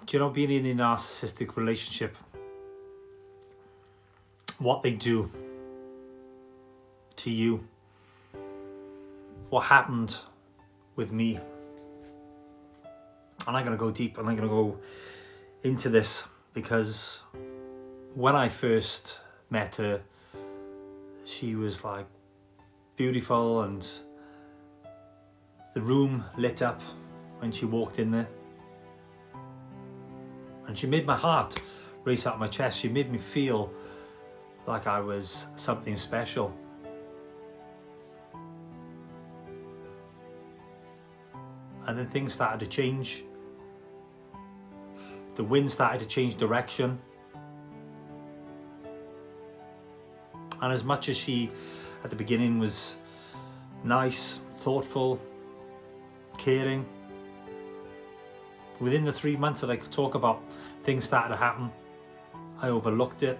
Do you know, being in a narcissistic relationship, what they do to you, what happened with me, and I'm going to go deep and I'm going to go into this, because when I first met her, she was like beautiful, and the room lit up when she walked in there, and she made my heart race out of my chest. She made me feel like I was something special. And then things started to change. The wind started to change direction. And as much as she, at the beginning, was nice, thoughtful, caring, within the 3 months that I could talk about, things started to happen. I overlooked it,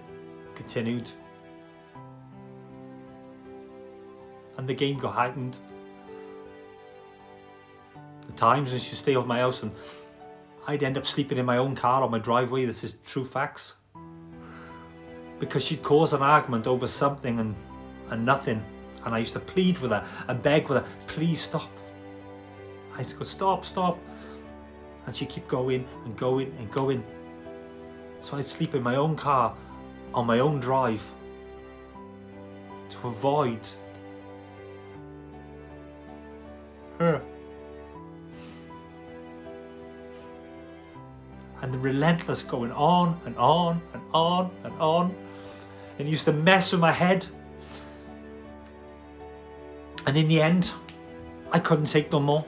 continued. And the game got heightened. The times when she'd stay over my house and I'd end up sleeping in my own car on my driveway. This is true facts. Because she'd cause an argument over something and nothing. And I used to plead with her and beg with her, please stop. I used to go, stop, stop. And she'd keep going and going and going. So I'd sleep in my own car on my own drive to avoid her. And the relentless going on and on and on and on. And it used to mess with my head. And in the end, I couldn't take no more.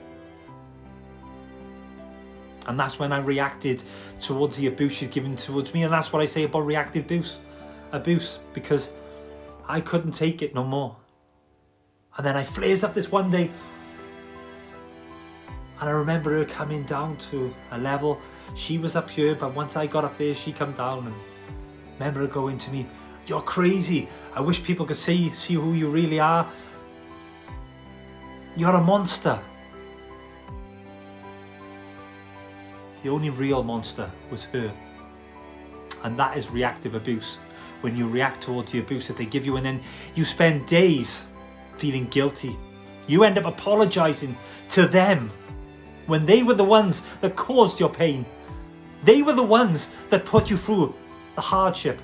And that's when I reacted towards the abuse she's given towards me. And that's what I say about reactive abuse, because I couldn't take it no more. And then I flares up this one day. And I remember her coming down to a level. She was up here, but once I got up there, she come down. And I remember her going to me, you're crazy. I wish people could see who you really are. You're a monster. The only real monster was her. And that is reactive abuse. When you react towards the abuse that they give you, and then you spend days feeling guilty. You end up apologizing to them when they were the ones that caused your pain. They were the ones that put you through the hardship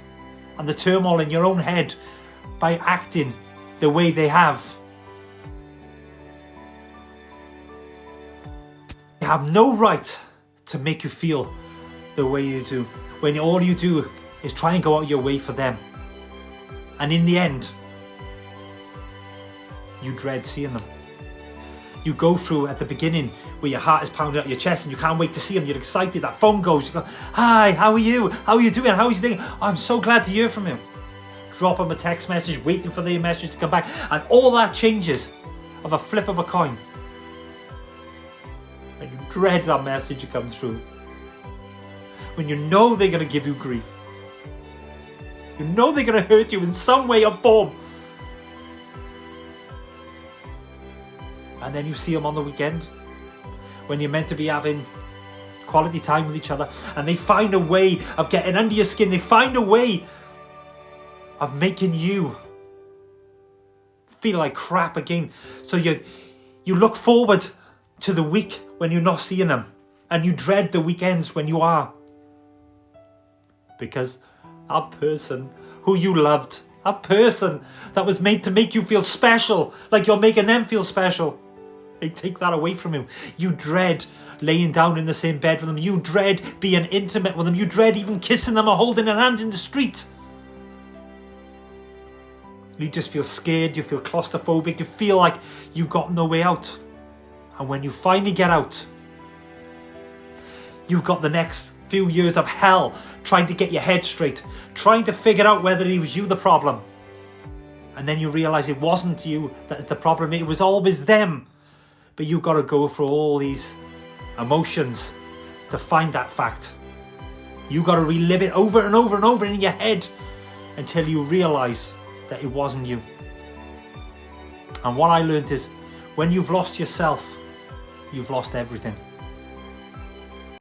and the turmoil in your own head by acting the way they have. They have no right to make you feel the way you do, when all you do is try and go out your way for them. And in the end, you dread seeing them. You go through at the beginning where your heart is pounding out your chest and you can't wait to see them. You're excited, that phone goes, you go, hi, how are you? How are you doing? How are you doing? Oh, I'm so glad to hear from you. Drop them a text message, waiting for their message to come back. And all that changes of a flip of a coin. And you dread that message that comes through. When you know they're going to give you grief. You know they're going to hurt you in some way or form. And then you see them on the weekend, when you're meant to be having quality time with each other, and they find a way of getting under your skin. They find a way of making you feel like crap again. So you look forward to the week when you're not seeing them, and you dread the weekends when you are. Because that person who you loved, that person that was made to make you feel special, like you're making them feel special, they take that away from you. You dread laying down in the same bed with them. You dread being intimate with them. You dread even kissing them or holding a hand in the street. You just feel scared. You feel claustrophobic. You feel like you've got no way out. And when you finally get out, you've got the next few years of hell trying to get your head straight, trying to figure out whether it was you the problem. And then you realize it wasn't you that's the problem. It was always them. But you've got to go through all these emotions to find that fact. You've got to relive it over and over and over in your head until you realize that it wasn't you. And what I learned is, when you've lost yourself, you've lost everything.